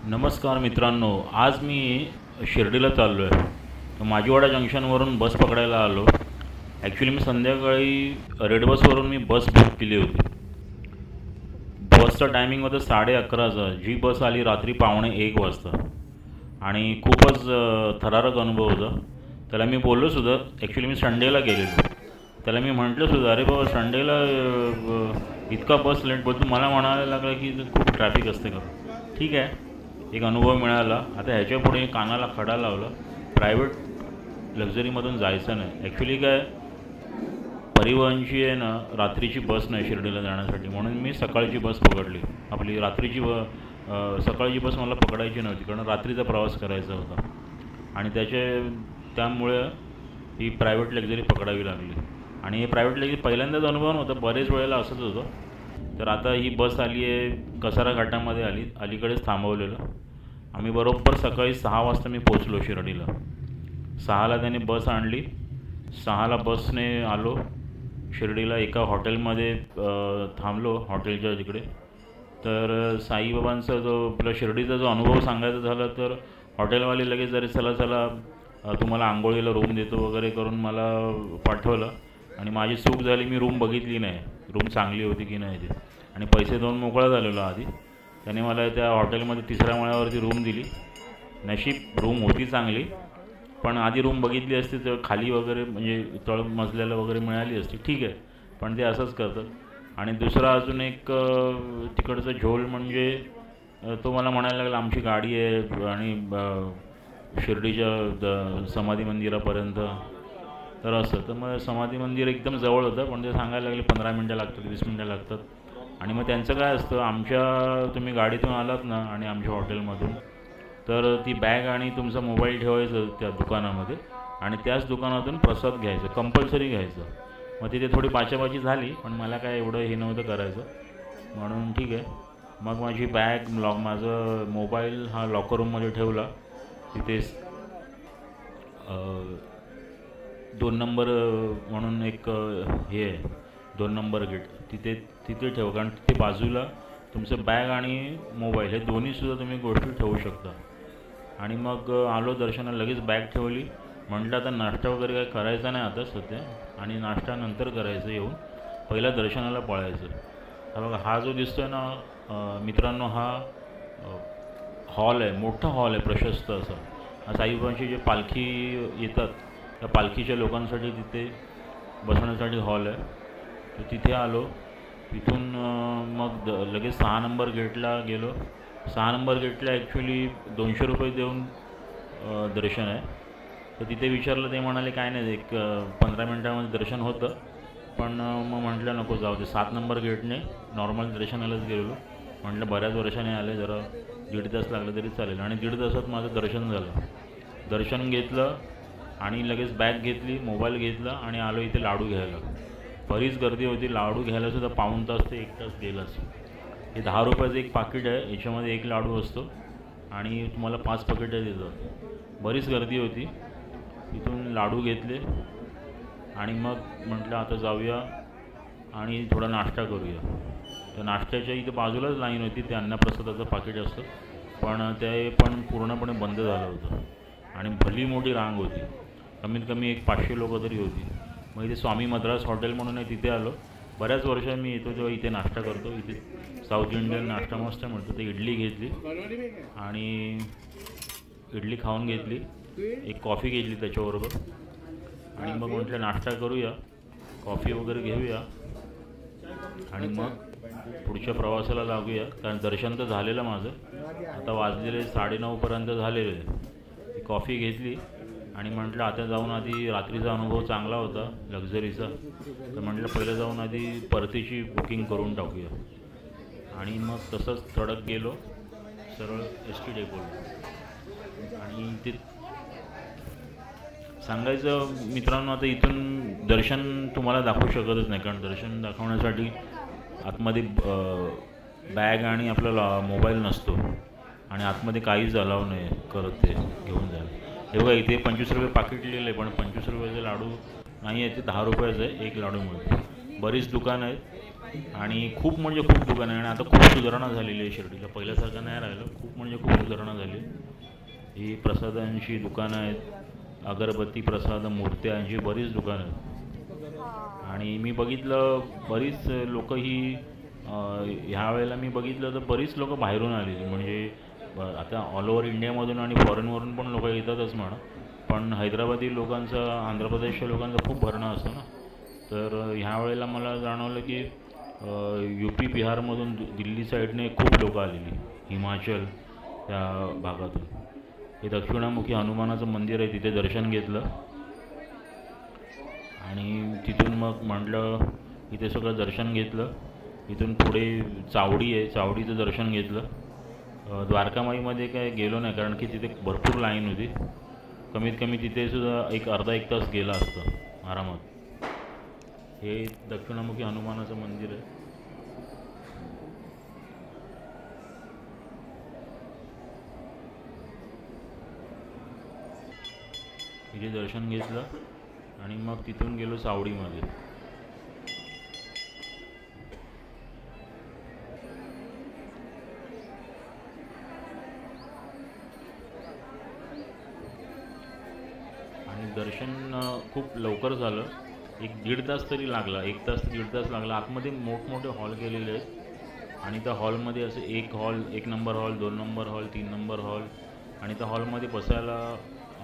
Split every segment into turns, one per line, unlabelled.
नमस्कार मित्रांनो, आज मी शिर्डीला चाललो आहे. तर माजीवाडा जंक्शनवरून बस पकडायला आलो. ॲक्च्युली मी संध्याकाळी रेड बसवरून मी बस बुक केली होती. बसचं टायमिंग होतं 11:30चा. जी बस आली रात्री 12:45 वाजता आणि खूपच थरारक अनुभव होता. त्याला मी बोललोसुद्धा. ॲक्च्युली मी संडेला गेलेलो. त्याला मी म्हटलंसुद्धा, अरे बाबा संडेला इतका बस लेट बोलतो. मला म्हणायला लागला की खूप ट्रॅफिक असते का. ठीक आहे, एक अनुभव मिळाला. आता ह्याच्यापुढे कानाला खडा लावला, प्रायव्हेट लक्झरीमधून जायचं नाही. ॲक्च्युली काय, परिवहनची आहे ना रात्रीची बस नाही शिर्डीला जाण्यासाठी, म्हणून मी सकाळची बस पकडली. आपली रात्रीची सकाळची बस मला पकडायची नव्हती, कारण रात्रीचा प्रवास करायचा होता आणि त्यामुळे ही प्रायव्हेट लक्झरी पकडावी लागली. आणि हे प्रायव्हेट लक्झरी पहिल्यांदाच अनुभव नव्हता, बरेच वेळेला असंच होतं. तर आता ही बस आली आहे, कसारा घाटामध्ये आली, अलीकडेच थांबवलेलं. आम्ही बरोबर सकाळी 6 वाजता मी पोचलो शिर्डीला. 6ला त्याने बस आणली. 6ला बसने आलो शिर्डीला. एका हॉटेलमध्ये थांबलो, हॉटेलच्या तिकडे. तर साईबाबांचा आपला शिर्डीचा जो अनुभव सांगायचा झाला, तर हॉटेलवाले लगेच जरी चला तुम्हाला आंघोळीला रूम देतो वगैरे करून मला पाठवलं. आणि माझी चूक झाली, मी रूम बघितली नाही, रूम चांगली होती की नाही ते, आणि पैसे देऊन मोकळा झालेलो आधी. त्याने मला त्या हॉटेलमध्ये 3ऱ्या मळ्यावरती रूम दिली. नशीब रूम होती चांगली, पण आधी रूम बघितली असती तर खाली वगैरे म्हणजे तळ मजल्याला वगैरे मिळाली असती. ठीक आहे, पण ते असंच करतात. आणि दुसरा अजून एक तिकडचा झोल म्हणजे तो मला म्हणायला लागला, आमची गाडी आहे आणि शिर्डीच्या समाधी मंदिरापर्यंत. तर असं तर मग समाधी मंदिर एकदम जवळ होतं, पण ते सांगायला लागले 15 मिनटं लागतात, 20 मिनटं लागतात. आणि मग त्यांचं काय असतं, तुम्ही गाडीतून आलात ना आणि आमच्या हॉटेलमधून, तर ती बॅग आणि तुमचा मोबाईल ठेवायचं त्या दुकानामध्ये आणि त्याच दुकानातून प्रसाद घ्यायचं, कंपल्सरी घ्यायचं. मग तिथे थोडी बाचाबाची झाली, पण मला काय एवढं हे नव्हतं करायचं, म्हणून ठीक आहे. मग माझी बॅग माझं मोबाईल हा लॉकर रूममध्ये ठेवला. तिथे 2 नंबर म्हणून एक हे आहे, 2 नंबर गेट, तिथे ठेवा, कारण तिथे बाजूला तुमचं बॅग आणि मोबाईल हे दोन्हीसुद्धा तुम्ही गोष्टी ठेवू शकता. आणि मग आलो दर्शनाला, लगेच बॅग ठेवली. म्हटलं आता नाश्ता वगैरे काय करायचा नाही आता सध्या, आणि नाश्ता नंतर करायचं, येऊन पहिला दर्शनाला पळायचं. हा बघा, हा जो दिसतो आहे ना मित्रांनो, हा हॉल आहे, मोठा हॉल आहे, प्रशस्त असा. साईबाबांची जे पालखी येतात त्या पालखीच्या लोकांसाठी तिथे बसण्यासाठी हॉल आहे. तर तिथे आलो. तिथून मग लगेच 6 नंबर गेटला गेलो. 6 नंबर गेटला ॲक्च्युली 200 रुपये देऊन दर्शन आहे. तर तिथे विचारलं, ते म्हणाले काय नाही, एक 15 मिनटामध्ये दर्शन होतं. पण मग म्हटलं नको, जाऊ दे. 7 नंबर गेटने नॉर्मल दर्शनालाच गेलो. म्हटलं बऱ्याच वर्षाने आले, जरा 1.5 तास लागले तरी चालेल. आणि 1.5 तासात माझं दर्शन झालं. दर्शन घेतलं आणि लगेच बॅग घेतली, मोबाईल घेतला आणि आलो इथे लाडू घ्यायला. बरीच गर्दी होती. लाडू घ्यायलासुद्धा पाऊण तास ते 1 तास गेलाच. हे 10 रुपयाचं एक पाकिट आहे, याच्यामध्ये 1 लाडू असतो आणि तुम्हाला 5 पाकिटं देतात. बरीच गर्दी होती. इथून लाडू घेतले आणि मग म्हटलं आता जाऊया आणि थोडा नाश्ता करूया. तर नाश्त्याच्या इथं बाजूलाच लाईन होती. ते अन्नप्रसादाचं पाकिट असतं, पण ते पण पूर्णपणे बंद झालं होतं आणि भली मोठी रांग होती. कमीत कमी एक 500 लोकं तरी होती. मग इथे स्वामी मद्रास हॉटेल म्हणून आहे, तिथे आलो. बऱ्याच वर्ष मी येतो तेव्हा इथे नाश्ता करतो. इथे साऊथ इंडियन नाश्ता मस्त मिळतो. ते इडली घेतली आणि इडली खाऊन घेतली, एक कॉफी घेतली त्याच्याबरोबर. आणि मग म्हटलं नाश्ता करूया, कॉफी वगैरे घेऊया आणि मग पुढच्या प्रवासाला लागूया. कारण दर्शन तर झालेलं माझं, आता वाजलेले 9:30पर्यंत झालेले. कॉफी घेतली आणि म्हटलं आता जाऊन आधी, रात्रीचा अनुभव चांगला होता लक्झरीचा, तर म्हटलं पहिलं जाऊन आधी परतीची बुकिंग करून टाकूया. आणि मग तसंच थडक गेलो सरळ ST डेपोला. आणि ते सांगायचं मित्रांनो, आता इथून दर्शन तुम्हाला दाखवू शकतच नाही, कारण दर्शन दाखवण्यासाठी आतमध्ये बॅग आणि आपला मोबाईल नसतो आणि आतमध्ये काहीच अलाव नाही करत ते घेऊन जायला. हे बघा, इथे 25 रुपये पाकिट लिहिलं आहे, पण 25 रुपयाचे लाडू नाही आहे, ते 10 रुपयाचं आहे, 1 लाडू मिळतो. बरीच दुकानं आहेत आणि खूप म्हणजे खूप दुकानं आहे आणि आता खूप सुधारणा झालेली आहे शिर्डीला. पहिल्यासारखं नाही राहिलं, खूप म्हणजे खूप सुधारणा झाली. ही प्रसादांची दुकानं आहेत, अगरबत्ती प्रसाद मूर्त्यांची बरीच दुकानं आहेत. आणि मी बघितलं बरीच लोक ही ह्या वेळेला मी बघितलं तर बरीच लोक बाहेरून आली. म्हणजे आता ऑल ओव्हर इंडियामधून आणि फॉरेनवरून पण लोक येतातच म्हणा, पण हैदराबादी लोकांचं, आंध्र प्रदेशच्या लोकांचं खूप भरणं असतं ना. तर ह्या वेळेला मला जाणवलं की UP बिहारमधून दिल्ली साईडने खूप लोक आलेली, हिमाचल त्या भागातून. हे दक्षिणामुखी हनुमानाचं मंदिर आहे, तिथे दर्शन घेतलं आणि तिथून मग म्हटलं इथे सगळं दर्शन घेतलं. इथून पुढे चावडी आहे, चावडीचं दर्शन घेतलं. द्वारकामाईमध्ये काय गेलो नाही कारण की तिथे भरपूर लाईन होती. कमीत कमी तिथे सुद्धा अर्धा एक तास गेला असतं आरामात. हे दक्षिणामुखी हनुमानाचं मंदिर आहे. तिथे दर्शन घेतलं आणि मग तिथून गेलो चावडीमध्ये. आणि दर्शन खूप लवकर झालं, 1-1.5 तास तरी लागला, 1 तास 1.5 तास लागला. आतमध्ये मोठमोठे हॉल केलेले आहेत आणि त्या हॉलमध्ये असे एक hall, 1 number hall, 2 number hall, 3 number hall. आणि त्या हॉलमध्ये बसायला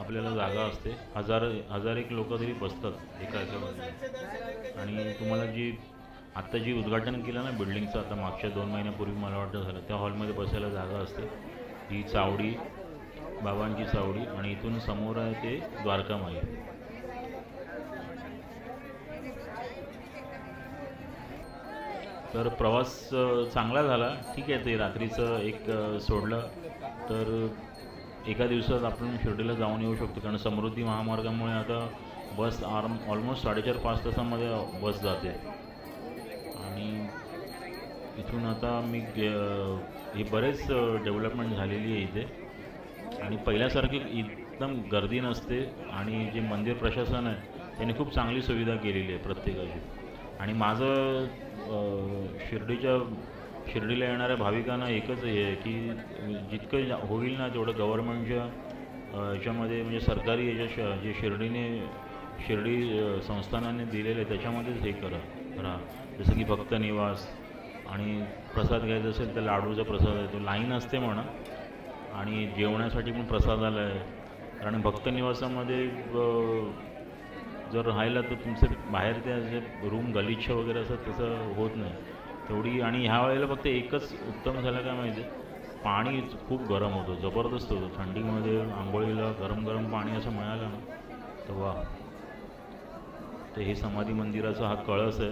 आपल्याला जागा असते. हजार एक लोक तरी बसतात एका याच्यामध्ये. आणि तुम्हाला आत्ता जी उद्घाटन केलं ना बिल्डिंगचं, आता मागच्या 2 महिन्यापूर्वी मला वाटतं झालं, त्या हॉलमध्ये बसायला जागा असते. ही चावडी, बाबांची चावडी, आणि इथून समोर आहे ते द्वारकामाई. तर प्रवास चांगला झाला. ठीक आहे, ते रात्रीचं एक सोडलं तर एका दिवसात आपण शिर्डीला जाऊन येऊ शकतो. कारण समृद्धी महामार्गामुळे आता बस ऑलमोस्ट 4.5-5 तासामध्ये बस जाते. आणि इथून आता हे बरेच डेव्हलपमेंट झालेली आहे इथे. आणि पहिल्यासारखी एकदम गर्दी नसते. आणि जे मंदिर प्रशासन आहे त्यांनी खूप चांगली सुविधा केलेली आहे प्रत्येकाची. आणि माझं शिर्डीला येणाऱ्या भाविकांना एकच हे आहे की जितकं होईल ना तेवढं गव्हर्नमेंटच्या याच्यामध्ये, म्हणजे सरकारी याच्या जे शिर्डी संस्थानाने दिलेलं आहे त्याच्यामध्येच हे करा. जसं की भक्त निवास, आणि प्रसाद घ्यायचा असेल तर लाडूचा प्रसाद आहे, तो लाईन असते म्हणा. आणि जेवणासाठी पण प्रसादालय आहे. कारण भक्त निवासामध्ये जर राहिलं तर तुमचे बाहेर त्या जे रूम गलिच्छ वगैरे असं तसं होत नाही तेवढी. आणि ह्या वेळेला फक्त एकच उत्तम झालं काय माहिती आहे, पाणी खूप गरम होतं, जबरदस्त होतं. थंडीमध्ये आंघोळीला गरम गरम पाणी असं मिळालं ना तर वा. तर हे समाधी मंदिराचा हा कळस आहे,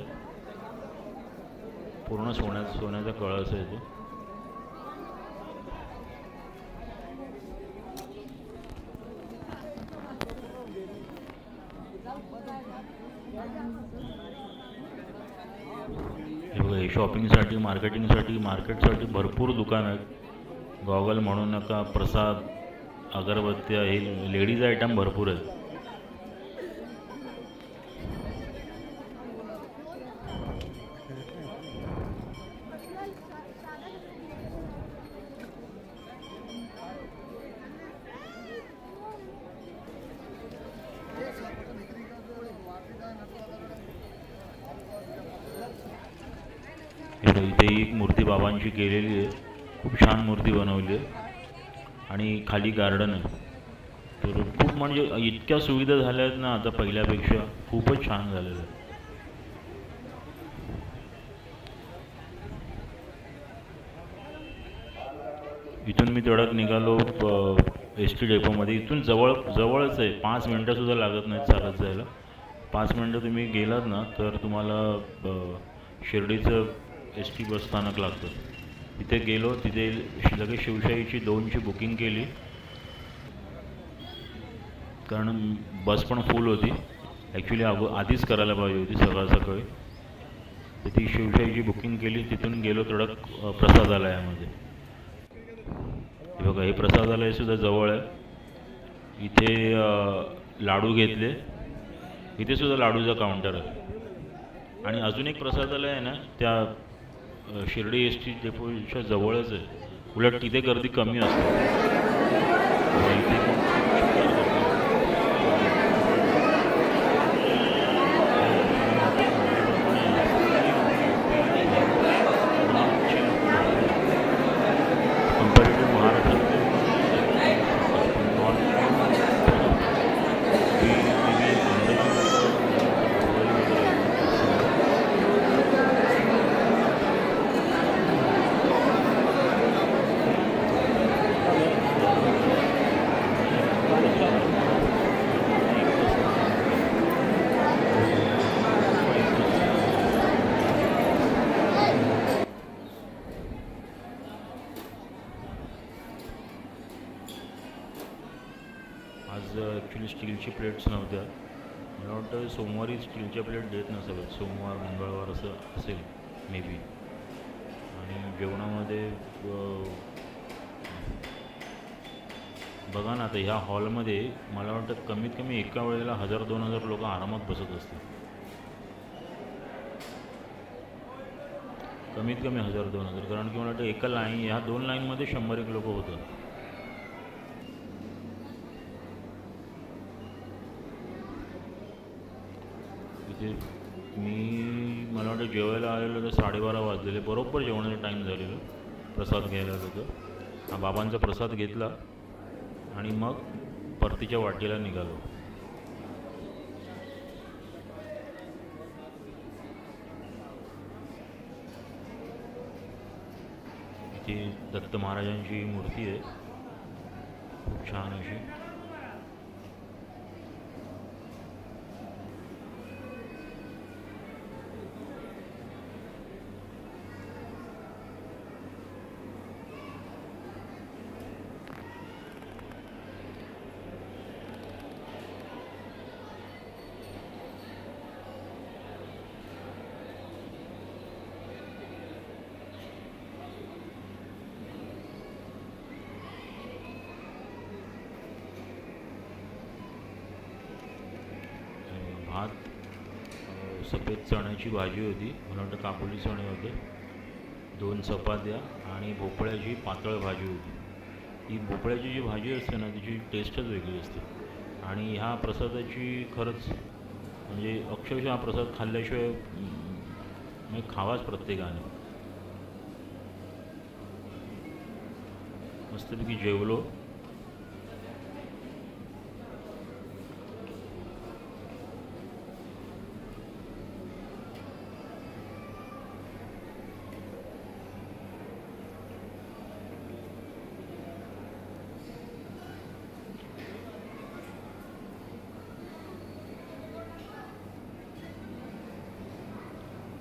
पूर्ण सोन्याचा कळस आहे तो. हे बघा, हे शॉपिंगसाठी, मार्केटसाठी भरपूर दुकानं आहेत. गॉगल म्हणू नका, प्रसाद, अगरबत्त्या, हे लेडीज आयटम भरपूर आहेत. इथे एक मूर्ती बाबांची केलेली आहे, खूप छान मूर्ती बनवली आहे. आणि खाली गार्डन आहे. तर खूप म्हणजे इतक्या सुविधा झाल्या आहेत ना आता पहिल्यापेक्षा, खूपच छान झालेलं आहे. इथून मी तेवढ्यात निघालो ST डेपोमध्ये. इथून जवळच आहे, 5 मिनटंसुद्धा लागत नाहीत चालत जायला. 5 मिनटं तुम्ही गेलात ना तर तुम्हाला शिर्डीचं ST बस स्थानक लागतं. तिथे गेलो, तिथे लगेच शिवशाहीची 2ची बुकिंग केली कारण बस पण फुल होती. ॲक्च्युली आधीच करायला पाहिजे होती सकाळी. तर ती शिवशाहीची बुकिंग केली. तिथून गेलो तडक प्रसादालयामध्ये. हे बघा, हे प्रसादालयसुद्धा जवळ आहे. इथे लाडू घेतले. इथे सुद्धा लाडूचा काउंटर आहे. आणि अजून एक प्रसादालय आहे ना, त्या शिर्डी एस टी डेपोच्या जवळच आहे. उलट तिथे गर्दी कमी असते. आज ॲक्च्युली स्टीलची प्लेट्स नव्हत्या. मला वाटतं सोमवारी स्टीलच्या प्लेट देत नसाव्यात, सोमवार मंगळवार असं असेल मे बी. आणि जेवणामध्ये बघा ना, आता ह्या हॉलमध्ये मला वाटतं कमीत कमी एका वेळेला 1000-2000 लोक आरामात बसत असतील. कमीत कमी 1000-2000, कारण की मला वाटतं एका लाईन, ह्या 2 लाईनमध्ये 100-1 लोक होतात. इथे मला वाटतं जेवायला आलेलं तर 12:30 वाजलेले, बरोबर जेवणाचा टाईम झालेलं. प्रसाद घ्यायला होतं. हा बाबांचा प्रसाद घेतला आणि मग परतीच्या वाटेला निघालो. इथे दत्त महाराजांची मूर्ती आहे, खूप छान अशी. भात, सफेद चण्याची भाजी होती, मला वाटतं काबुली चणे होते, 2 चपात्या आणि भोपळ्याची पातळ भाजी होती. ही भोपळ्याची जी भाजी असते ना, तिची टेस्टच वेगळी असते. आणि ह्या प्रसादाची खरंच म्हणजे अक्षरशः हा प्रसाद खाल्ल्याशिवाय म्हणजे खावाच प्रत्येकाने. मस्तपैकी जेवलो.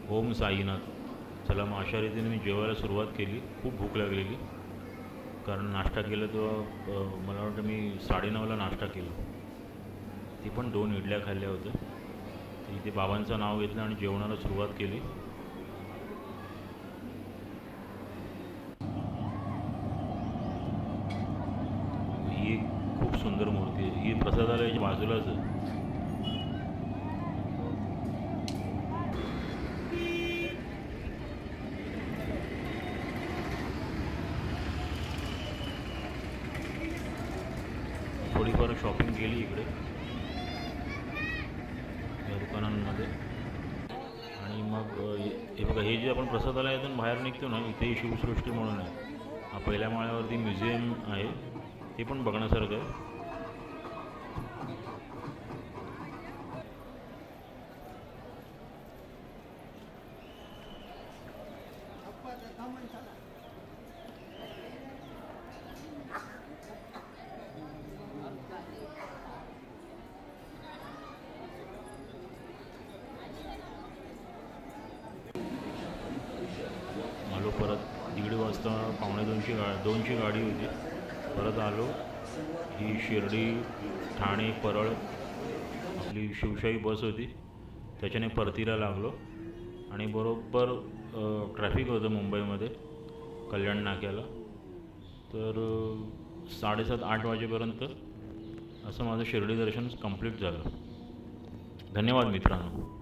ओम साईनाथ. चला मग अशा रीतीने मी जेवायला सुरुवात केली. खूप भूक लागलेली, कारण नाश्ता केला तेव्हा मला वाटतं मी 9:30ला नाश्ता केला. ती पण 2 इडल्या खाल्ल्या होत्या. इथे बाबांचं नाव घेतलं आणि जेवणाला सुरुवात केली. ही एक खूप सुंदर मूर्ती आहे. ही प्रसादालयाच्या बाजूलाच आहे. थोडीफार शॉपिंग केली इकडे या दुकानांमध्ये. आणि मग हे बघा, हे जे आपण प्रसादालयातून बाहेर निघतो ना, इथे शिवसृष्टी म्हणून आहे. हा पहिल्या माळ्यावरती म्युझियम आहे, ते पण बघण्यासारखं आहे. आलो परत 1:30 वाजता, 2:45ची गाडी होती. परत आलो. ही शिर्डी, ठाणे, परळ आपली शिवशाही बस होती, त्याच्याने परतीला लागलो. आणि बरोबर ट्रॅफिक होतं मुंबईमध्ये कल्याण नाक्याला. तर 7:30-8 वाजेपर्यंत असं माझं शिर्डी दर्शन कंप्लीट झालं. धन्यवाद मित्रांनो.